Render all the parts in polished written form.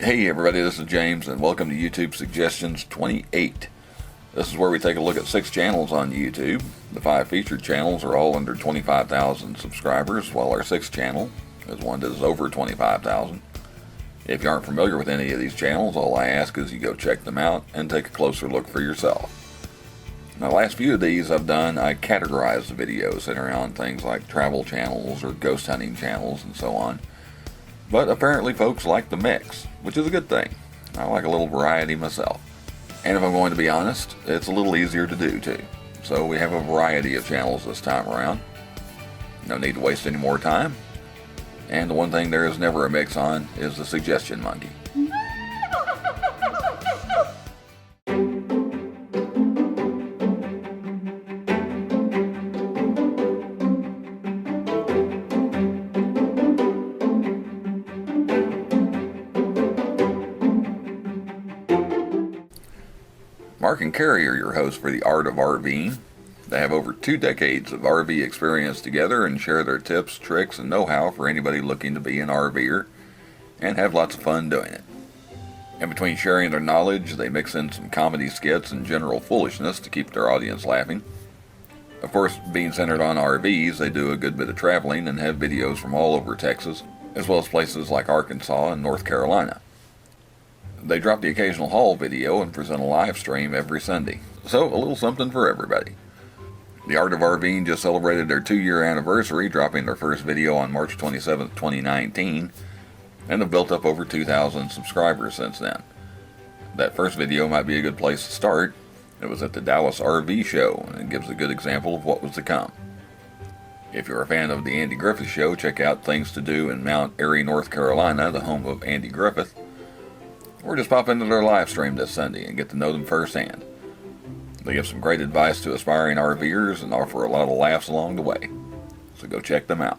Hey everybody, this is James and welcome to YouTube Suggestions 28. This is where we take a look at 6 channels on YouTube. The 5 featured channels are all under 25,000 subscribers, while our 6th channel is one that is over 25,000. If you aren't familiar with any of these channels, all I ask is you go check them out and take a closer look for yourself. Now, the last few of these I've done, I categorized the videos centering around things like travel channels or ghost hunting channels and so on. But apparently folks like the mix, which is a good thing. I like a little variety myself. And if I'm going to be honest, it's a little easier to do too. So we have a variety of channels this time around. No need to waste any more time. And the one thing there is never a mix on is the suggestion monkey. Mark and Carrie are your hosts for the Art of RVing. They have over 2 decades of RV experience together and share their tips, tricks, and know-how for anybody looking to be an RVer and have lots of fun doing it. In between sharing their knowledge, they mix in some comedy skits and general foolishness to keep their audience laughing. Of course, being centered on RVs, they do a good bit of traveling and have videos from all over Texas, as well as places like Arkansas and North Carolina. They drop the occasional haul video and present a live stream every Sunday, so a little something for everybody. The Art of RVing just celebrated their 2-year anniversary, dropping their first video on March 27, 2019, and have built up over 2,000 subscribers since then. That first video might be a good place to start. It was at the Dallas RV show, and it gives a good example of what was to come. If you're a fan of the Andy Griffith Show, check out Things to Do in Mount Airy, North Carolina, the home of Andy Griffith. Or just pop into their live stream this Sunday and get to know them firsthand. They give some great advice to aspiring RVers and offer a lot of laughs along the way. So go check them out.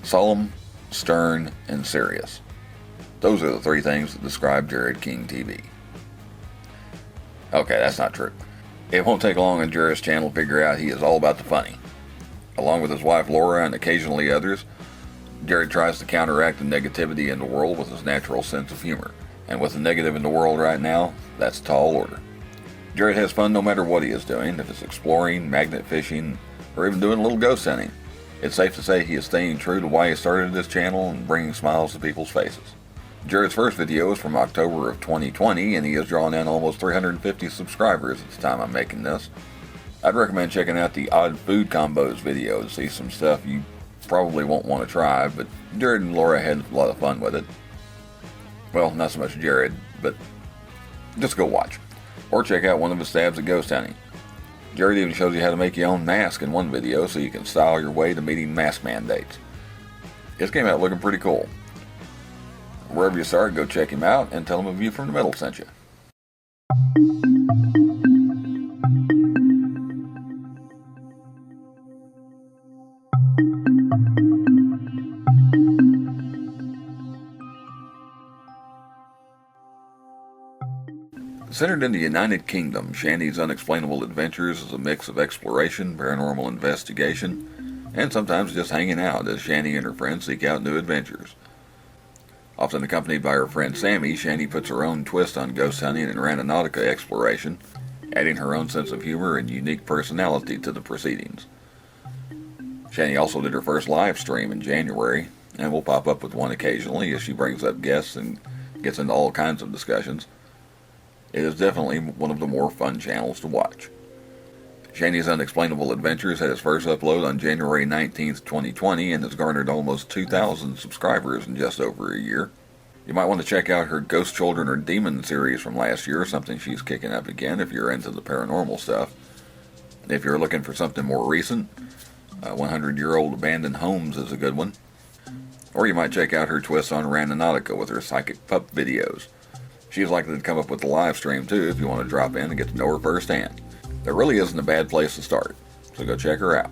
Solemn, stern, and serious. Those are the 3 things that describe Jared King TV. Okay, that's not true. It won't take long on Jared's channel to figure out he is all about the funny. Along with his wife Laura and occasionally others, Jared tries to counteract the negativity in the world with his natural sense of humor. And with the negative in the world right now, that's a tall order. Jared has fun no matter what he is doing, if it's exploring, magnet fishing, or even doing a little ghost hunting. It's safe to say he is staying true to why he started this channel and bringing smiles to people's faces. Jared's first video is from October of 2020, and he has drawn in almost 350 subscribers at the time I'm making this. I'd recommend checking out the Odd Food Combos video to see some stuff you probably won't want to try, but Jared and Laura had a lot of fun with it. Well, not so much Jared, but just go watch. Or check out one of his stabs at ghost hunting. Jared even shows you how to make your own mask in one video so you can style your way to meeting mask mandates. It came out looking pretty cool. Wherever you start, go check him out and tell him a view from the middle sent you. Centered in the United Kingdom, Channy's Unexplainable Adventures is a mix of exploration, paranormal investigation, and sometimes just hanging out as Channy and her friends seek out new adventures. Often accompanied by her friend Sammy, Channy puts her own twist on ghost hunting and randonautica exploration, adding her own sense of humor and unique personality to the proceedings. Channy also did her first live stream in January, and will pop up with one occasionally as she brings up guests and gets into all kinds of discussions. It is definitely one of the more fun channels to watch. Channy's Unexplainable Adventures had its first upload on January 19th, 2020 and has garnered almost 2,000 subscribers in just over a year. You might want to check out her Ghost Children or Demon series from last year, something she's kicking up again if you're into the paranormal stuff. If you're looking for something more recent, 100-Year-Old Abandoned Homes is a good one. Or you might check out her twist on randonautica with her psychic pup videos. She's likely to come up with a live stream too if you want to drop in and get to know her firsthand. There really isn't a bad place to start, so go check her out.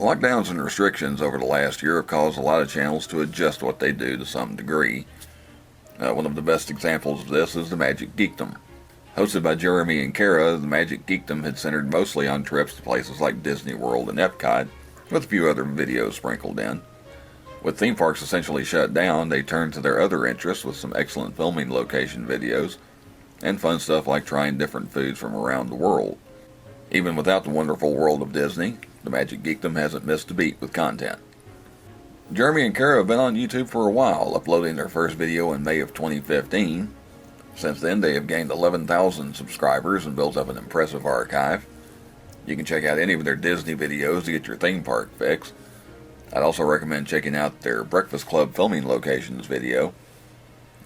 Lockdowns and restrictions over the last year have caused a lot of channels to adjust what they do to some degree. One of the best examples of this is the Magic Geekdom. Hosted by Jeremy and Kara, the Magic Geekdom had centered mostly on trips to places like Disney World and Epcot, with a few other videos sprinkled in. With theme parks essentially shut down, they turned to their other interests with some excellent filming location videos, and fun stuff like trying different foods from around the world. Even without the wonderful world of Disney, the Magic Geekdom hasn't missed a beat with content. Jeremy and Kara have been on YouTube for a while, uploading their first video in May of 2015. Since then, they have gained 11,000 subscribers and built up an impressive archive. You can check out any of their Disney videos to get your theme park fix. I'd also recommend checking out their Breakfast Club filming locations video,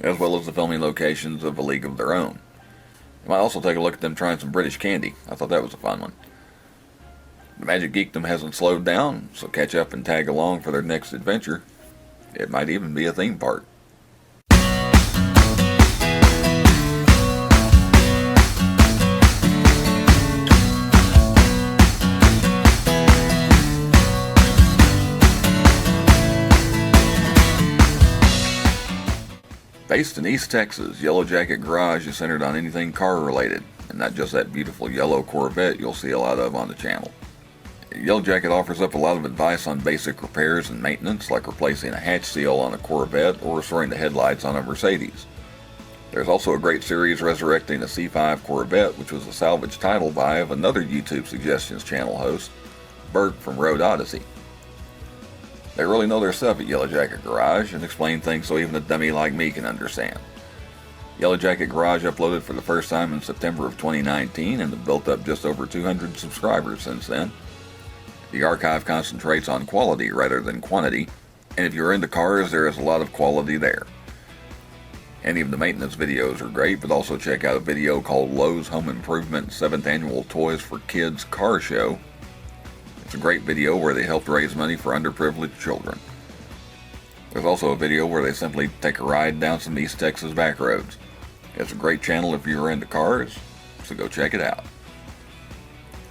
as well as the filming locations of A League of Their Own. You might also take a look at them trying some British candy. I thought that was a fun one. The Magic Geekdom hasn't slowed down, so catch up and tag along for their next adventure. It might even be a theme park. Based in East Texas, Yellow Jacket Garage is centered on anything car related, and not just that beautiful yellow Corvette you'll see a lot of on the channel. Yellow Jacket offers up a lot of advice on basic repairs and maintenance, like replacing a hatch seal on a Corvette or restoring the headlights on a Mercedes. There's also a great series resurrecting a C5 Corvette, which was a salvage title buy of another YouTube Suggestions channel host, Bert from Road Odyssey. They really know their stuff at Yellow Jacket Garage and explain things so even a dummy like me can understand. Yellow Jacket Garage uploaded for the first time in September of 2019 and have built up just over 200 subscribers since then. The archive concentrates on quality rather than quantity, and if you're into cars, there is a lot of quality there. Any of the maintenance videos are great, but also check out a video called Lowe's Home Improvement 7th Annual Toys for Kids Car Show. It's a great video where they helped raise money for underprivileged children. There's also a video where they simply take a ride down some East Texas back roads. It's a great channel if you're into cars, so go check it out.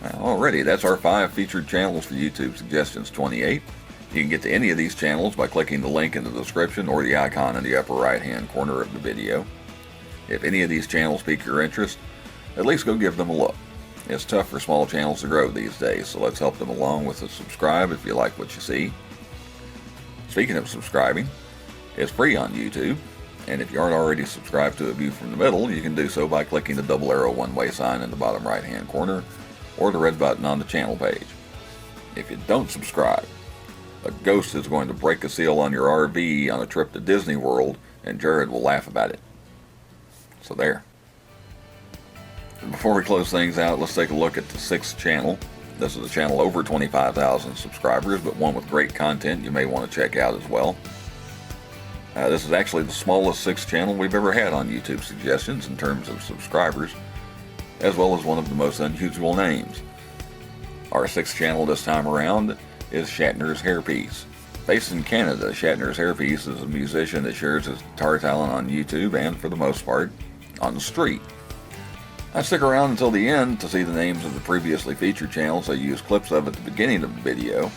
Alrighty, that's our 5 featured channels for YouTube Suggestions 28. You can get to any of these channels by clicking the link in the description or the icon in the upper right hand corner of the video. If any of these channels pique your interest, at least go give them a look. It's tough for small channels to grow these days, so let's help them along with a subscribe if you like what you see. Speaking of subscribing, it's free on YouTube, and if you aren't already subscribed to A View from the Middle, you can do so by clicking the double arrow one-way sign in the bottom right-hand corner, or the red button on the channel page. If you don't subscribe, a ghost is going to break a seal on your RV on a trip to Disney World, and Jared will laugh about it. So there. Before we close things out, let's take a look at the 6th channel. This is a channel over 25,000 subscribers, but one with great content you may want to check out as well. This is actually the smallest 6th channel we've ever had on YouTube Suggestions in terms of subscribers, as well as one of the most unusual names. Our 6th channel this time around is Shatnershairpiece. Based in Canada, Shatnershairpiece is a musician that shares his guitar talent on YouTube and, for the most part, on the street. I stick around until the end to see the names of the previously featured channels I use clips of at the beginning of the video.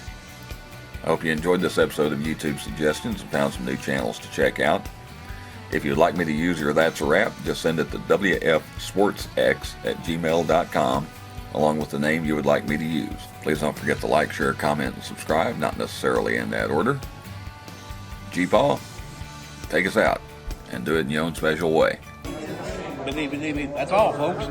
I hope you enjoyed this episode of YouTube Suggestions and found some new channels to check out. If you'd like me to use your That's a Wrap, just send it to wfsportsx@gmail.com along with the name you would like me to use. Please don't forget to like, share, comment, and subscribe, not necessarily in that order. G-Paw, take us out and do it in your own special way. Believe, that's all, folks.